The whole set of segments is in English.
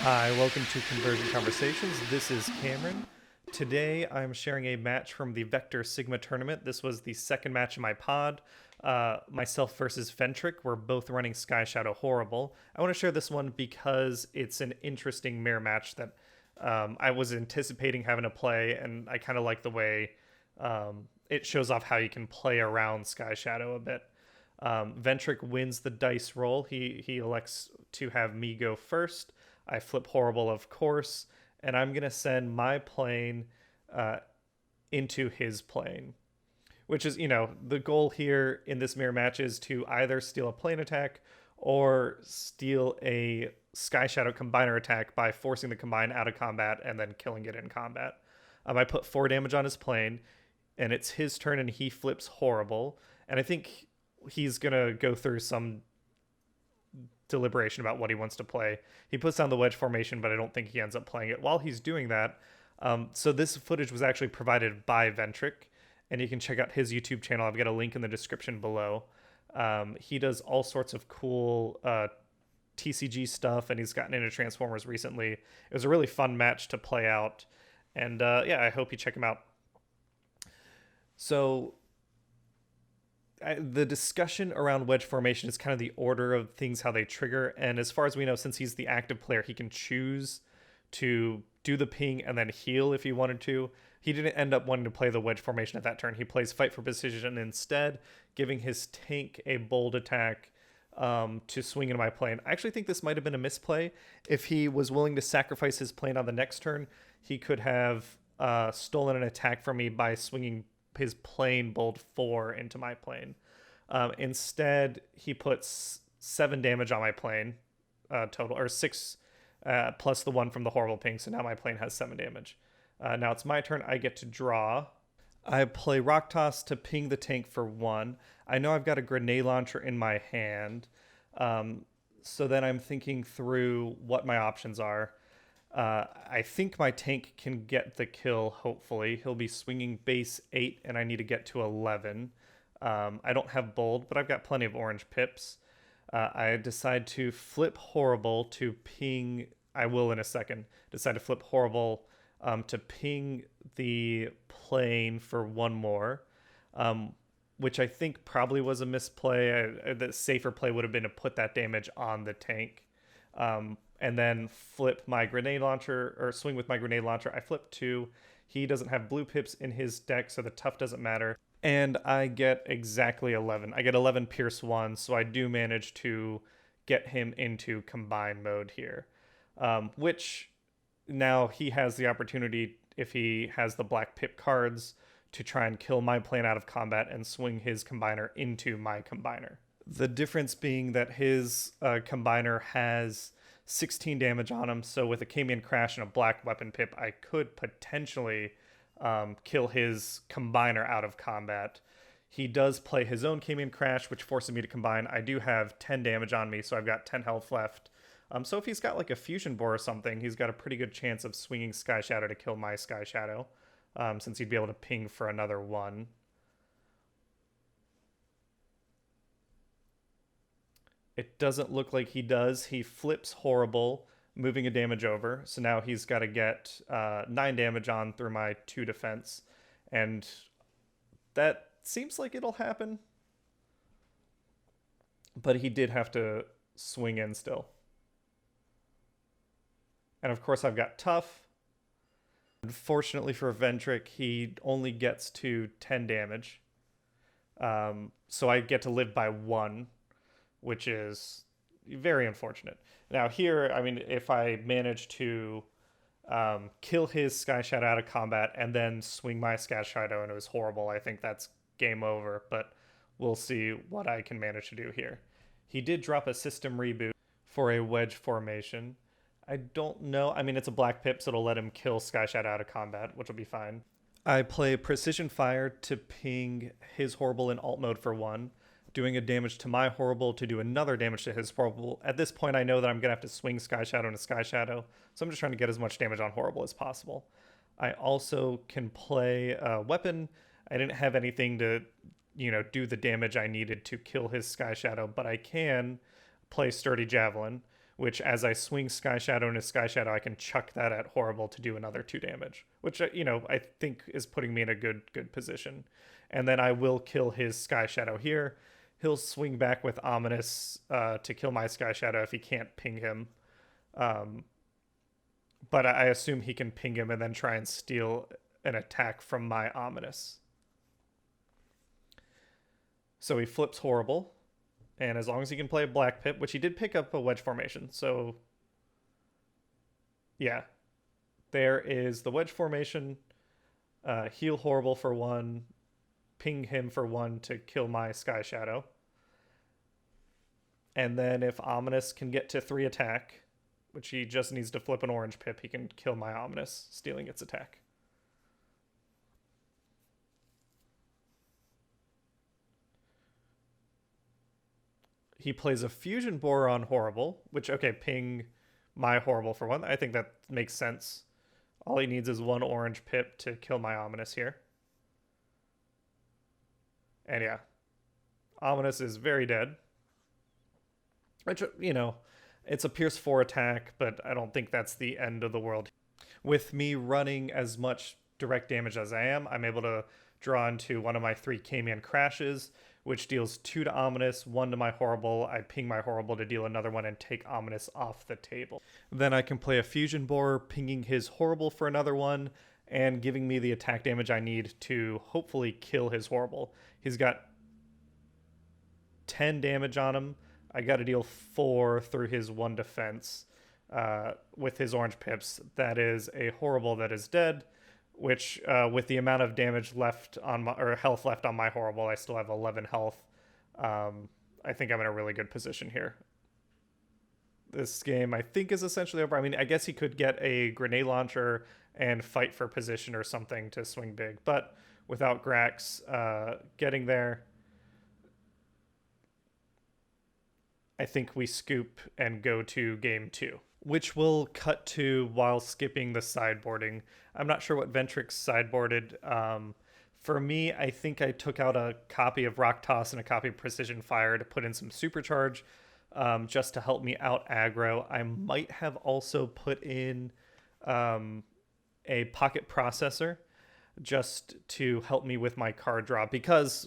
Hi, welcome to Conversion Conversations. This is Cameron. Today I'm sharing a match from the Vectorsigma tournament. This was the second match in my pod. Myself versus Ventrick. We're both running Skyshadow Horribull. I want to share this one because it's an interesting mirror match that I was anticipating having to play, and I kind of like the way it shows off how you can play around Skyshadow a bit. Ventrick wins the dice roll. He elects to have me go first. I flip Horribull, of course, and I'm going to send my plane into his plane, which is, the goal here in this mirror match is to either steal a plane attack or steal a Skyshadow combiner attack by forcing the combine out of combat and then killing it in combat. I put 4 damage on his plane, and it's his turn, and he flips Horribull, and I think he's going to go through some deliberation about what he wants to play. He puts down the wedge formation, but I don't think he ends up playing it. While he's doing that, so this footage was actually provided by Ventrick, and you can check out his YouTube channel. I've got a link in the description below. He does all sorts of cool TCG stuff, and he's gotten into Transformers recently. It was a really fun match to play out, and I hope you check him out. So the discussion around wedge formation is kind of the order of things, how they trigger. And as far as we know, since he's the active player, he can choose to do the ping and then heal if he wanted to. He didn't end up wanting to play the wedge formation at that turn. He plays fight for precision instead, giving his tank a bold attack to swing into my plane. I actually think this might have been a misplay. If he was willing to sacrifice his plane on the next turn, he could have stolen an attack from me by swinging his plane bold 4 into my plane. Instead, he puts 7 damage on my plane total, or 6 plus the 1 from the Horrible ping. So now my plane has 7 damage. Now it's my turn. I get to draw. I play Rock Toss to ping the tank for 1. I know I've got a grenade launcher in my hand. So then I'm thinking through what my options are. I think my tank can get the kill, hopefully. He'll be swinging base 8, and I need to get to 11. I don't have bold, but I've got plenty of orange pips. I decide to flip Horribull to ping... I will in a second. Decide to flip Horribull to ping the plane for 1 more, which I think probably was a misplay. The safer play would have been to put that damage on the tank. And then flip my grenade launcher, or swing with my grenade launcher. I flip 2. He doesn't have blue pips in his deck, so the tough doesn't matter. And I get exactly 11. I get 11 Pierce 1, so I do manage to get him into combine mode here. Which now he has the opportunity, if he has the black pip cards, to try and kill my plane out of combat and swing his combiner into my combiner. The difference being that his combiner has 16 damage on him, so with a Camion Crash and a black weapon pip, I could potentially kill his combiner out of combat. He does play his own Camion Crash, which forces me to combine. I do have 10 damage on me, so I've got 10 health left. So if he's got like a fusion bore or something, he's got a pretty good chance of swinging Skyshadow to kill my Skyshadow, since he'd be able to ping for another 1. It doesn't look like he does. He flips Horribull, moving a damage over. So now he's got to get 9 damage on through my 2 defense. And that seems like it'll happen. But he did have to swing in still. And of course I've got tough. Unfortunately for Ventrick, he only gets to 10 damage. So I get to live by 1. Which is very unfortunate. Now here, I mean, if I manage to kill his Skyshadow out of combat and then swing my Skyshadow into his Horribull, I think that's game over, but we'll see what I can manage to do here. He did drop a system reboot for a wedge formation. I don't know. I mean, it's a black pip, so it'll let him kill Skyshadow out of combat, which will be fine. I play Precision Fire to ping his Horribull in alt mode for 1. Doing a damage to my Horribull to do another damage to his Horribull. At this point, I know that I'm going to have to swing Skyshadow into Skyshadow, so I'm just trying to get as much damage on Horribull as possible. I also can play a weapon. I didn't have anything to, do the damage I needed to kill his Skyshadow, but I can play Sturdy Javelin, which as I swing Skyshadow into Skyshadow, I can chuck that at Horrible to do another 2 damage, which, you know, I think is putting me in a good position. And then I will kill his Skyshadow here. He'll swing back with Ominous to kill my Skyshadow if he can't ping him. But I assume he can ping him and then try and steal an attack from my Ominous. So he flips Horrible. And as long as he can play a Black Pip, which he did pick up a Wedge Formation. So, yeah. There is the Wedge Formation. Heal Horrible for 1. Ping him for 1 to kill my Skyshadow. And then if Ominous can get to 3 attack, which he just needs to flip an orange pip, he can kill my Ominous, stealing its attack. He plays a Fusion Borer on Horrible, which, okay, ping my Horrible for 1. I think that makes sense. All he needs is 1 orange pip to kill my Ominous here. And yeah, Ominous is very dead. Which, you know, it's a Pierce 4 attack, but I don't think that's the end of the world. With me running as much direct damage as I am, I'm able to draw into one of my 3 K-Man crashes, which deals 2 to Ominous, 1 to my Horrible. I ping my Horrible to deal another one and take Ominous off the table. Then I can play a Fusion Borer, pinging his Horrible for another one, and giving me the attack damage I need to hopefully kill his Horrible. He's got 10 damage on him. I got to deal 4 through his 1 defense with his orange pips. That is a Horrible that is dead, which with the amount of damage left on my, or health left on my Horrible, I still have 11 health. I think I'm in a really good position here. This game, I think, is essentially over. I mean, I guess he could get a grenade launcher and fight for position or something to swing big, but without Grax getting there, I think we scoop and go to game 2, which will cut to while skipping the sideboarding. I'm not sure what Ventrick sideboarded. For me, I think I took out a copy of Rock Toss and a copy of Precision Fire to put in some Supercharge just to help me out aggro. I might have also put in a Pocket Processor just to help me with my card draw, because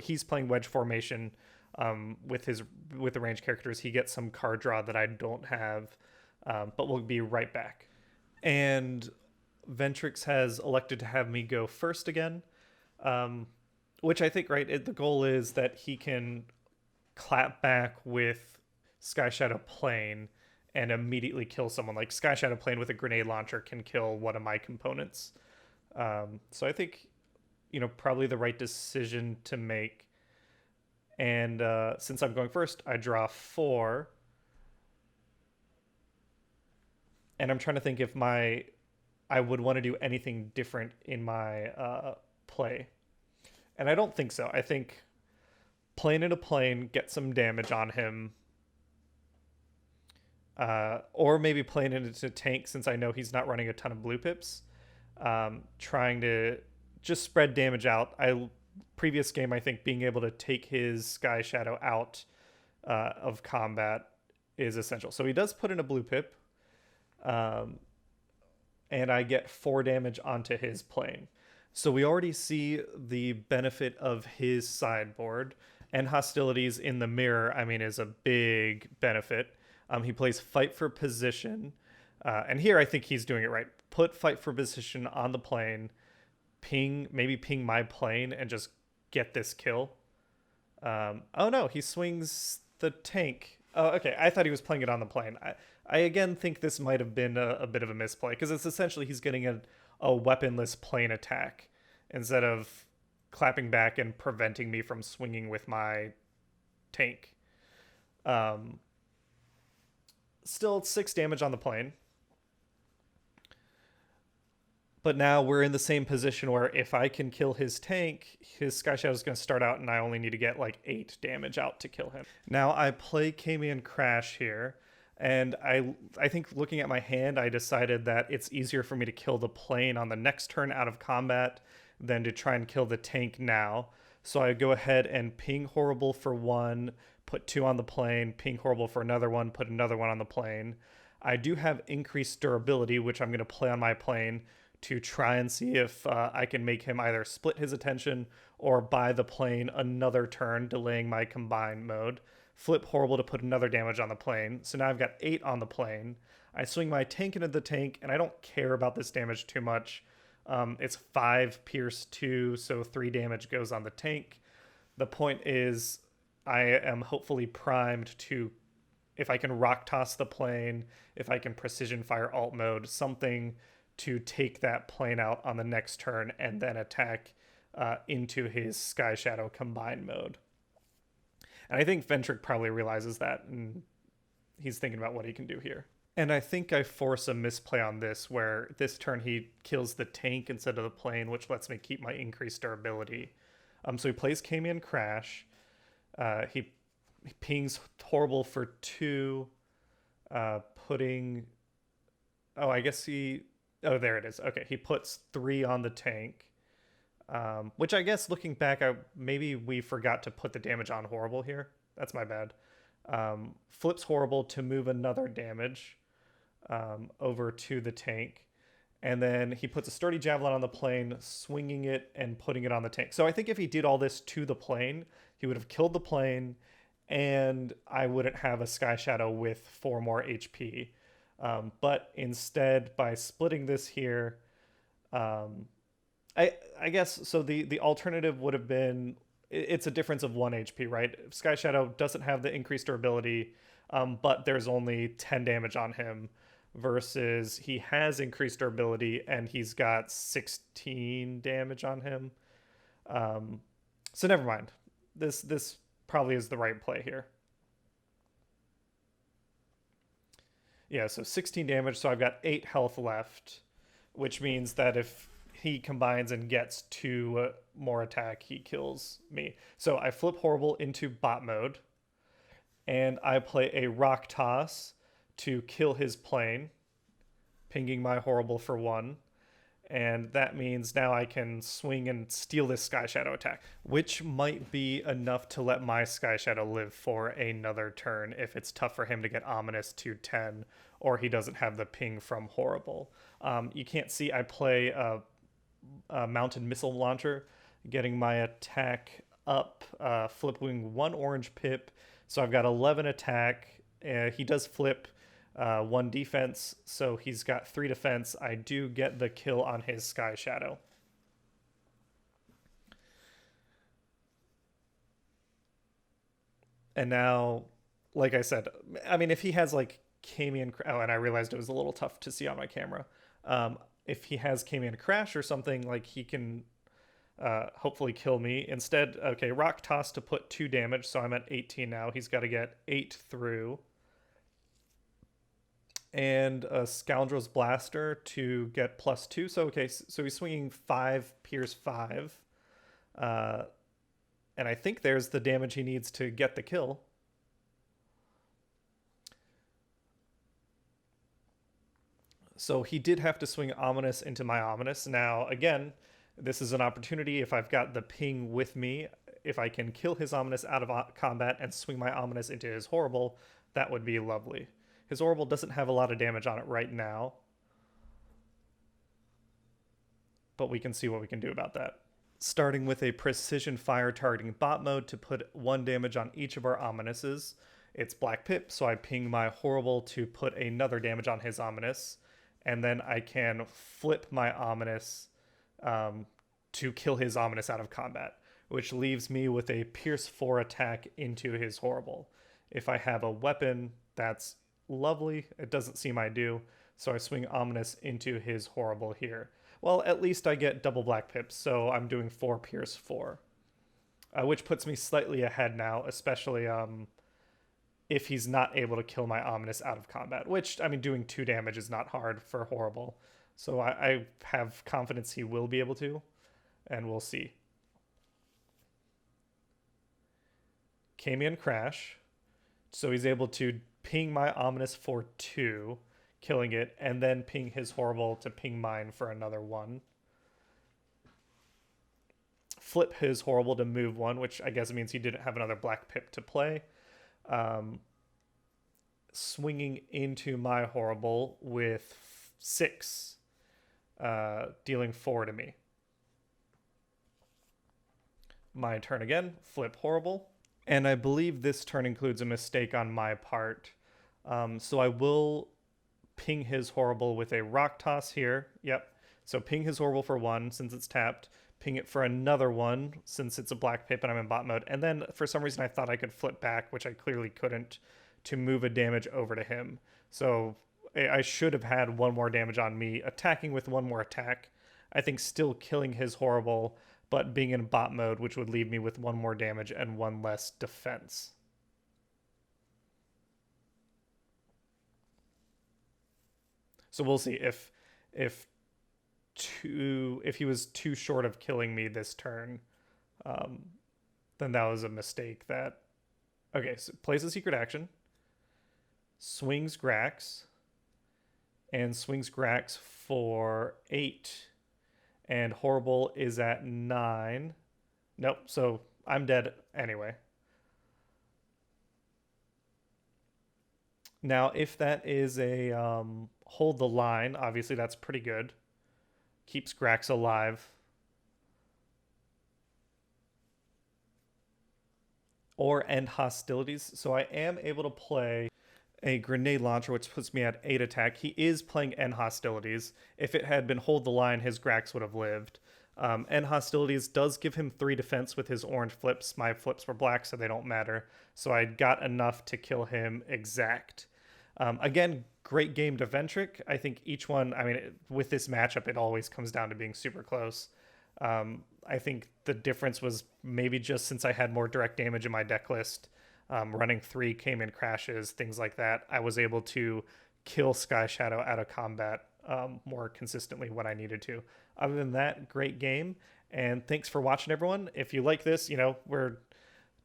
he's playing Wedge Formation with the range characters. He gets some card draw that I don't have, but we'll be right back. And Ventrix has elected to have me go first again, which I think, right, the goal is that he can clap back with Skyshadow Plane and immediately kill someone. Like Skyshadow Plane with a grenade launcher can kill one of my components. So I think, you know, probably the right decision to make. And since I'm going first, I draw 4. And I'm trying to think if I would want to do anything different in my play. And I don't think so. I think plane into plane, get some damage on him. Or maybe plane into tank, since I know he's not running a ton of blue pips. Trying to just spread damage out. Previous game, I think being able to take his Skyshadow out of combat is essential. So he does put in a blue pip, and I get 4 damage onto his plane. So we already see the benefit of his sideboard, and hostilities in the mirror, I mean, is a big benefit. He plays Fight for Position, and here I think he's doing it right. Put Fight for Position on the plane, maybe ping my plane, and just get this kill. Oh no, he swings the tank. Oh, okay, I thought he was playing it on the plane. I again think this might have been a bit of a misplay, because it's essentially he's getting a weaponless plane attack instead of clapping back and preventing me from swinging with my tank. Still 6 damage on the plane. But now we're in the same position where if I can kill his tank, his Skyshadow is going to start out and I only need to get like 8 damage out to kill him. Now I play Cayman Crash here, and I think looking at my hand, I decided that it's easier for me to kill the plane on the next turn out of combat than to try and kill the tank now. So I go ahead and ping Horribull for 1, put 2 on the plane, ping Horribull for another 1, put another 1 on the plane. I do have increased durability, which I'm going to play on my plane to try and see if I can make him either split his attention or buy the plane another turn, delaying my combine mode. Flip Horribull to put another damage on the plane. So now I've got 8 on the plane. I swing my tank into the tank, and I don't care about this damage too much. It's 5 pierce 2, so 3 damage goes on the tank. The point is I am hopefully primed to, if I can rock toss the plane, if I can precision fire alt mode, something to take that plane out on the next turn and then attack into his Skyshadow combine mode. And I think Ventrick probably realizes that, and he's thinking about what he can do here. And I think I force a misplay on this, where this turn he kills the tank instead of the plane, which lets me keep my increased durability. So he plays Cayman Crash. He pings Horribull for 2, putting... Oh, I guess he... Oh, there it is. Okay, he puts 3 on the tank. Which I guess, looking back, maybe we forgot to put the damage on Horribull here. That's my bad. Flips Horribull to move another damage over to the tank. And then he puts a Sturdy Javelin on the plane, swinging it and putting it on the tank. So I think if he did all this to the plane, he would have killed the plane, and I wouldn't have a Skyshadow with 4 more HP. But instead, by splitting this here, I guess, so the alternative would have been, it's a difference of 1 HP, right? Skyshadow doesn't have the increased durability, but there's only 10 damage on him, versus he has increased durability and he's got 16 damage on him. So never mind. This probably is the right play here. Yeah, so 16 damage, so I've got 8 health left, which means that if he combines and gets 2 more attack, he kills me. So I flip Horribull into bot mode, and I play a Rock Toss to kill his plane, pinging my Horribull for 1. And that means now I can swing and steal this Skyshadow attack, which might be enough to let my Skyshadow live for another turn if it's tough for him to get Ominous to 10, or he doesn't have the ping from Horribull. You can't see I play a mounted missile launcher, getting my attack up, flipping 1 orange pip. So I've got 11 attack. He does flip 1 defense, so he's got 3 defense. I do get the kill on his Skyshadow. And now, like I said, I mean, if he has like Cayman... Oh, and I realized it was a little tough to see on my camera. If he has Cayman Crash or something, like, he can hopefully kill me. Instead, okay, Rock Toss to put 2 damage, so I'm at 18 now. He's got to get 8 through. And a Scoundrel's Blaster to get +2. So, okay, so he's swinging 5, Pierce 5. And I think there's the damage he needs to get the kill. So he did have to swing Ominous into my Ominous. Now, again, this is an opportunity. If I've got the ping with me, if I can kill his Ominous out of combat and swing my Ominous into his Horribull, that would be lovely. His Horribull doesn't have a lot of damage on it right now, but we can see what we can do about that. Starting with a precision fire targeting bot mode to put 1 damage on each of our Ominouses. It's Black Pip, so I ping my Horribull to put another damage on his Ominous, and then I can flip my Ominous to kill his Ominous out of combat, which leaves me with a Pierce 4 attack into his Horribull. If I have a weapon, that's lovely. It doesn't seem I do, so I swing Ominous into his Horribull here. Well, at least I get double Black Pips, so I'm doing 4 Pierce 4, which puts me slightly ahead now, especially if he's not able to kill my Ominous out of combat, which, I mean, doing 2 damage is not hard for Horribull. So I have confidence he will be able to, and we'll see. Cayman Crash, so he's able to ping my Ominous for 2, killing it, and then ping his Horribull to ping mine for another 1. flip his Horrible to move one, which I guess means he didn't have another black pip to play. Swinging into my Horrible with 6, dealing 4 to me. My turn again, flip Horrible. And I believe this turn includes a mistake on my part. So I will ping his Horrible with a Rock Toss here. Yep. So ping his Horrible for 1 since it's tapped. Ping it for another 1 since it's a black pip and I'm in bot mode. And then for some reason I thought I could flip back, which I clearly couldn't, to move a damage over to him. So I should have had 1 more damage on me, attacking with 1 more attack. I think still killing his Horrible, but being in bot mode, which would leave me with 1 more damage and 1 less defense. So we'll see if he was too short of killing me this turn, then that was a mistake. That okay. So plays a secret action, swings Grax, and swings Grax for 8, and Horrible is at 9. Nope. So I'm dead anyway. Now, if that is a hold the line, obviously that's pretty good. Keeps Grax alive. Or end hostilities. So I am able to play a grenade launcher, which puts me at 8 attack. He is playing end hostilities. If it had been hold the line, his Grax would have lived. End hostilities does give him 3 defense with his orange flips. My flips were black, so they don't matter. So I got enough to kill him exact. Again, great game to Ventrick. I think each one, I mean, with this matchup, it always comes down to being super close. I think the difference was maybe just since I had more direct damage in my deck list, running 3 came in crashes, things like that. I was able to kill Skyshadow out of combat more consistently when I needed to. Other than that, great game. And thanks for watching, everyone. If you like this, we're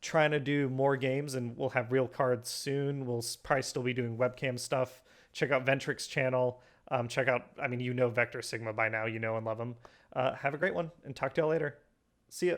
trying to do more games and we'll have real cards soon. We'll probably still be doing webcam stuff. Check out Ventrick's channel. Check out, Vectorsigma by now, and love him. Have a great one and talk to y'all later. See ya.